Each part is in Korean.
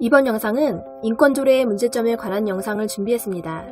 이번 영상은 인권조례의 문제점에 관한 영상을 준비했습니다.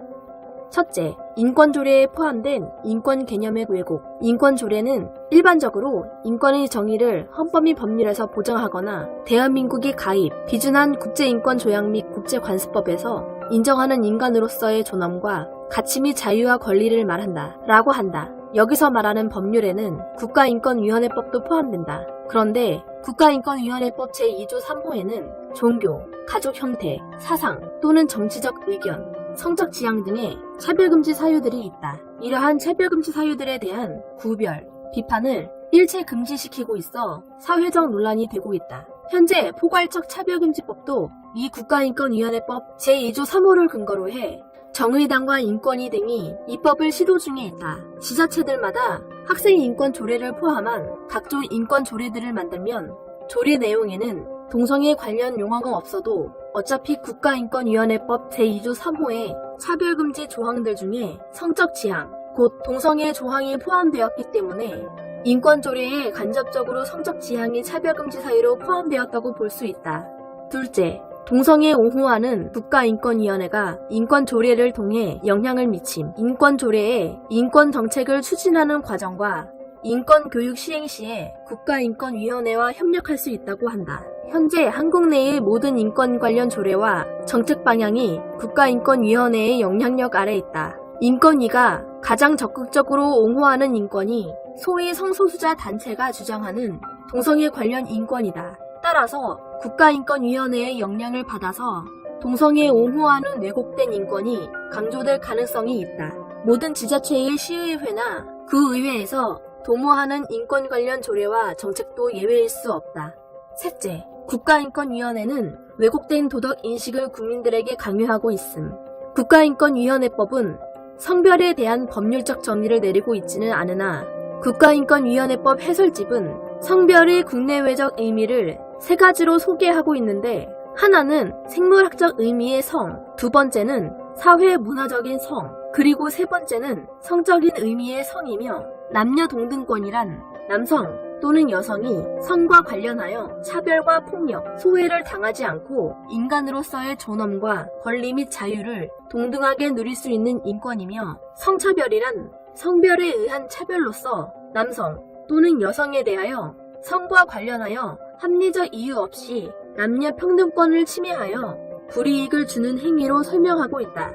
첫째, 인권조례에 포함된 인권 개념의 왜곡. 인권조례는 일반적으로 인권의 정의를 헌법 및 법률에서 보장하거나 대한민국이 가입, 비준한 국제인권조약 및 국제관습법에서 인정하는 인간으로서의 존엄과 가치 및 자유와 권리를 말한다 라고 한다. 여기서 말하는 법률에는 국가인권위원회법도 포함된다. 그런데 국가인권위원회법 제2조 3호에는 종교, 가족 형태, 사상 또는 정치적 의견, 성적 지향 등의 차별금지 사유들이 있다. 이러한 차별금지 사유들에 대한 구별, 비판을 일체 금지시키고 있어 사회적 논란이 되고 있다. 현재 포괄적 차별금지법도 이 국가인권위원회법 제2조 3호를 근거로 해 정의당과 인권위 등이 입법을 시도 중에 있다. 지자체들마다 학생 인권 조례를 포함한 각종 인권 조례들을 만들면 조례 내용에는 동성애 관련 용어가 없어도 어차피 국가인권위원회법 제2조 3호의 차별금지 조항들 중에 성적 지향, 곧 동성애 조항이 포함되었기 때문에 인권조례에 간접적으로 성적 지향이 차별금지 사유로 포함되었다고 볼 수 있다. 둘째, 동성애 옹호하는 국가인권위원회가 인권조례를 통해 영향을 미침, 인권조례에 인권정책을 추진하는 과정과 인권교육 시행 시에 국가인권위원회와 협력할 수 있다고 한다. 현재 한국 내의 모든 인권 관련 조례와 정책 방향이 국가인권위원회의 영향력 아래 있다. 인권위가 가장 적극적으로 옹호하는 인권이 소위 성소수자 단체가 주장하는 동성애 관련 인권이다. 따라서 국가인권위원회의 영향을 받아서 동성애 옹호하는 왜곡된 인권이 강조될 가능성이 있다. 모든 지자체의 시의회나 그 의회에서 도모하는 인권 관련 조례와 정책도 예외일 수 없다. 셋째, 국가인권위원회는 왜곡된 도덕 인식을 국민들에게 강요하고 있음. 국가인권위원회법은 성별에 대한 법률적 정의를 내리고 있지는 않으나 국가인권위원회법 해설집은 성별의 국내외적 의미를 세 가지로 소개하고 있는데, 하나는 생물학적 의미의 성, 두 번째는 사회 문화적인 성, 그리고 세 번째는 성적인 의미의 성이며, 남녀 동등권이란 남성 또는 여성이 성과 관련하여 차별과 폭력, 소외를 당하지 않고 인간으로서의 존엄과 권리 및 자유를 동등하게 누릴 수 있는 인권이며, 성차별이란 성별에 의한 차별로서 남성 또는 여성에 대하여 성과 관련하여 합리적 이유 없이 남녀 평등권을 침해하여 불이익을 주는 행위로 설명하고 있다.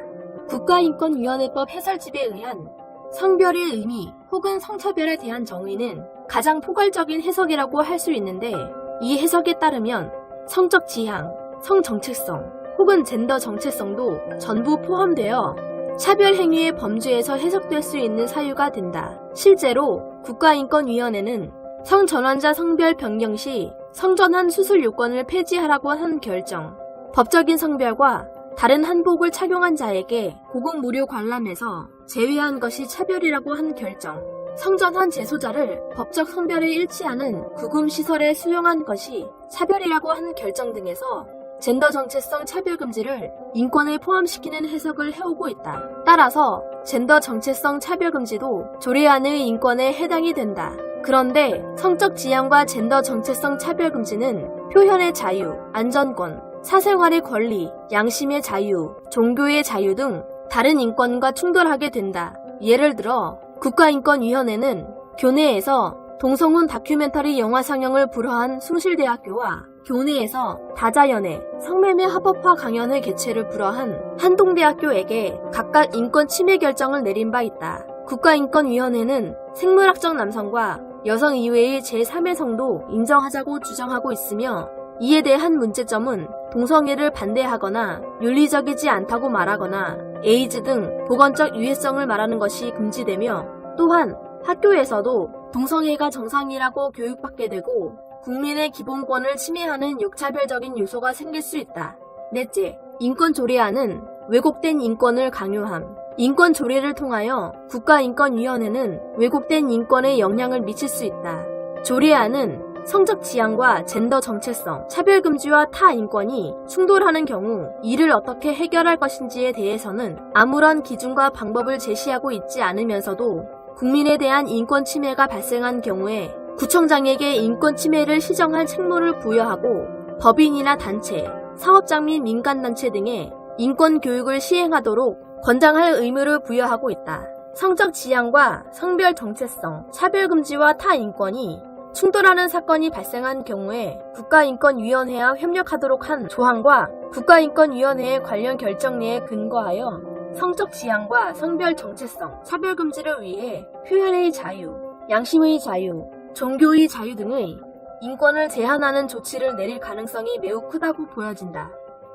국가인권위원회법 해설집에 의한 성별의 의미 혹은 성차별에 대한 정의는 가장 포괄적인 해석이라고 할 수 있는데, 이 해석에 따르면 성적 지향, 성정체성 혹은 젠더 정체성도 전부 포함되어 차별 행위의 범주에서 해석될 수 있는 사유가 된다. 실제로 국가인권위원회는 성전환자 성별 변경 시 성전환 수술 요건을 폐지하라고 한 결정, 법적인 성별과 다른 한복을 착용한 자에게 고급 무료 관람에서 제외한 것이 차별이라고 한 결정, 성전환 재소자를 법적 성별에 일치하는 구금시설에 수용한 것이 차별이라고 한 결정 등에서 젠더 정체성 차별금지를 인권에 포함시키는 해석을 해오고 있다. 따라서 젠더 정체성 차별금지도 조례안의 인권에 해당이 된다. 그런데 성적 지향과 젠더 정체성 차별금지는 표현의 자유, 안전권, 사생활의 권리, 양심의 자유, 종교의 자유 등 다른 인권과 충돌하게 된다. 예를 들어 국가인권위원회는 교내에서 동성혼 다큐멘터리 영화 상영을 불허한 숭실대학교와 교내에서 다자연애, 성매매 합법화 강연회 개최를 불허한 한동대학교에게 각각 인권 침해 결정을 내린 바 있다. 국가인권위원회는 생물학적 남성과 여성 이외의 제3의 성도 인정하자고 주장하고 있으며, 이에 대한 문제점은 동성애를 반대하거나 윤리적이지 않다고 말하거나 에이즈 등 보건적 유해성을 말하는 것이 금지되며, 또한 학교에서도 동성애가 정상이라고 교육받게 되고 국민의 기본권을 침해하는 역차별적인 요소가 생길 수 있다. 넷째, 인권조례안은 왜곡된 인권을 강요함. 인권조례를 통하여 국가인권위원회는 왜곡된 인권에 영향을 미칠 수 있다. 조례안은 성적 지향과 젠더 정체성, 차별금지와 타 인권이 충돌하는 경우 이를 어떻게 해결할 것인지에 대해서는 아무런 기준과 방법을 제시하고 있지 않으면서도 국민에 대한 인권 침해가 발생한 경우에 구청장에게 인권 침해를 시정할 책무를 부여하고 법인이나 단체, 사업장 및 민간단체 등의 인권 교육을 시행하도록 권장할 의무를 부여하고 있다. 성적 지향과 성별 정체성, 차별금지와 타인권이 충돌하는 사건이 발생한 경우에 국가인권위원회와 협력하도록 한 조항과 국가인권위원회의 관련 결정례에 근거하여 성적 지향과 성별 정체성, 차별금지를 위해 표현의 자유, 양심의 자유, 종교의 자유 등의 인권을 제한하는 조치를 내릴 가능성이 매우 크다고 보여진다.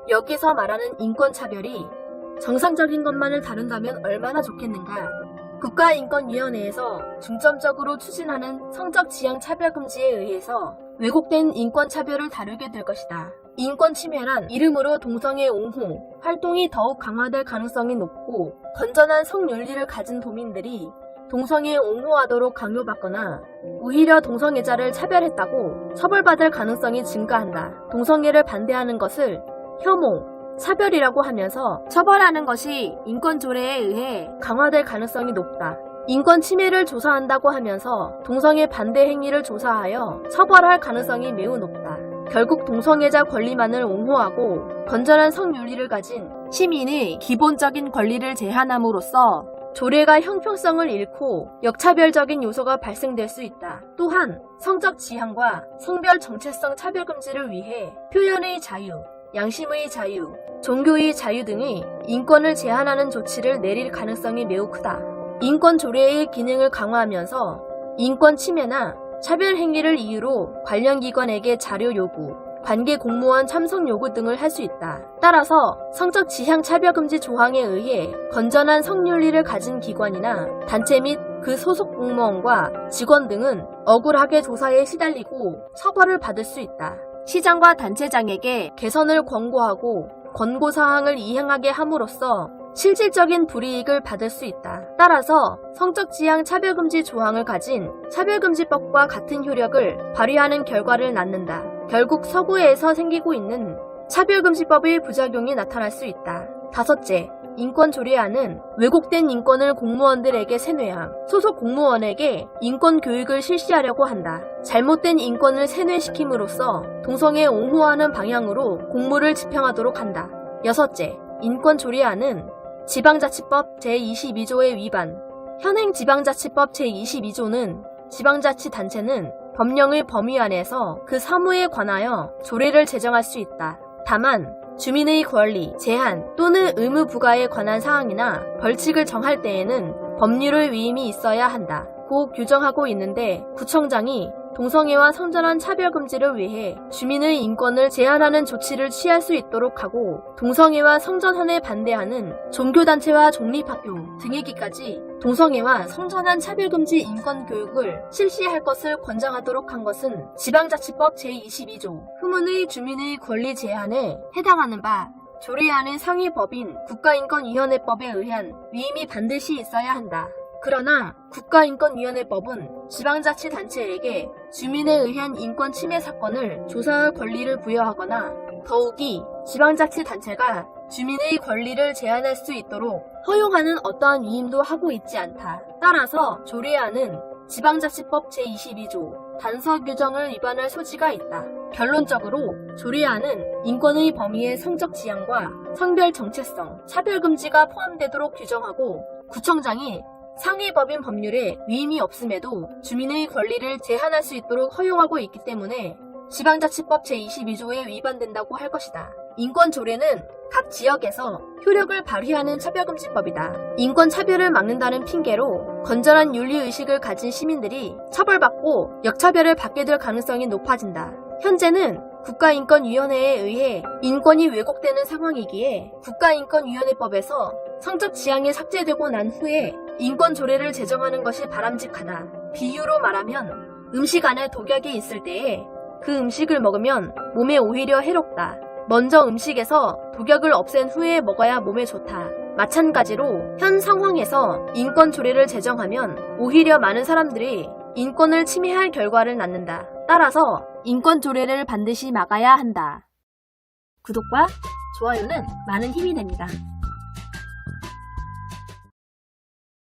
여기서 말하는 인권차별이 정상적인 것만을 다룬다면 얼마나 좋겠는가. 국가인권위원회에서 중점적으로 추진하는 성적 지향 차별금지에 의해서 왜곡된 인권차별을 다루게 될 것이다. 인권침해란 이름으로 동성애 옹호 활동이 더욱 강화될 가능성이 높고 건전한 성윤리를 가진 도민들이 동성애 옹호하도록 강요받거나 오히려 동성애자를 차별했다고 처벌받을 가능성이 증가한다. 동성애를 반대하는 것을 혐오, 차별이라고 하면서 처벌하는 것이 인권조례에 의해 강화될 가능성이 높다. 인권 침해를 조사한다고 하면서 동성애 반대 행위를 조사하여 처벌할 가능성이 매우 높다. 결국 동성애자 권리만을 옹호하고 건전한 성윤리를 가진 시민의 기본적인 권리를 제한함으로써 조례가 형평성을 잃고 역차별적인 요소가 발생될 수 있다. 또한 성적 지향과 성별 정체성 차별금지를 위해 표현의 자유, 양심의 자유, 종교의 자유 등의 인권을 제한하는 조치를 내릴 가능성이 매우 크다. 인권 조례의 기능을 강화하면서 인권 침해나 차별 행위를 이유로 관련 기관에게 자료 요구, 관계 공무원 참석 요구 등을 할 수 있다. 따라서 성적 지향 차별금지 조항에 의해 건전한 성윤리를 가진 기관이나 단체 및 그 소속 공무원과 직원 등은 억울하게 조사에 시달리고 처벌을 받을 수 있다. 시장과 단체장에게 개선을 권고하고 권고사항을 이행하게 함으로써 실질적인 불이익을 받을 수 있다. 따라서 성적 지향 차별금지 조항을 가진 차별금지법과 같은 효력을 발휘하는 결과를 낳는다. 결국 서구에서 생기고 있는 차별금지법의 부작용이 나타날 수 있다. 다섯째, 인권조례안은 왜곡된 인권을 공무원들에게 세뇌함, 소속 공무원에게 인권교육을 실시하려고 한다. 잘못된 인권을 세뇌시킴으로써 동성애 옹호하는 방향으로 공무를 집행하도록 한다. 여섯째, 인권조례안은 지방자치법 제22조의 위반. 현행 지방자치법 제22조는 지방자치단체는 법령의 범위 안에서 그 사무에 관하여 조례를 제정할 수 있다. 다만 주민의 권리, 제한 또는 의무 부과에 관한 사항이나 벌칙을 정할 때에는 법률의 위임이 있어야 한다. 고 규정하고 있는데 구청장이 동성애와 성전환 차별금지를 위해 주민의 인권을 제한하는 조치를 취할 수 있도록 하고 동성애와 성전환에 반대하는 종교단체와 종립학교 등에게까지 동성애와 성전환 차별금지 인권교육을 실시할 것을 권장하도록 한 것은 지방자치법 제22조 후문의 주민의 권리 제한에 해당하는 바 조례안의 상위법인 국가인권위원회법에 의한 위임이 반드시 있어야 한다. 그러나 국가인권위원회법은 지방자치단체에게 주민에 의한 인권 침해 사건을 조사할 권리를 부여하거나 더욱이 지방자치단체가 주민의 권리를 제한할 수 있도록 허용하는 어떠한 위임도 하고 있지 않다. 따라서 조례안은 지방자치법 제22조 단서 규정을 위반할 소지가 있다. 결론적으로 조례안은 인권의 범위에 성적 지향과 성별 정체성, 차별금지가 포함되도록 규정하고 구청장이 상위법인 법률에 위임이 없음에도 주민의 권리를 제한할 수 있도록 허용하고 있기 때문에 지방자치법 제22조에 위반된다고 할 것이다. 인권조례는 각 지역에서 효력을 발휘하는 차별금지법이다. 인권차별을 막는다는 핑계로 건전한 윤리의식을 가진 시민들이 처벌받고 역차별을 받게 될 가능성이 높아진다. 현재는 국가인권위원회에 의해 인권이 왜곡되는 상황이기에 국가인권위원회법에서 성적 지향이 삭제되고 난 후에 인권조례를 제정하는 것이 바람직하다. 비유로 말하면 음식 안에 독약이 있을 때에 그 음식을 먹으면 몸에 오히려 해롭다. 먼저 음식에서 독약을 없앤 후에 먹어야 몸에 좋다. 마찬가지로 현 상황에서 인권조례를 제정하면 오히려 많은 사람들이 인권을 침해할 결과를 낳는다. 따라서 인권조례를 반드시 막아야 한다. 구독과 좋아요는 많은 힘이 됩니다.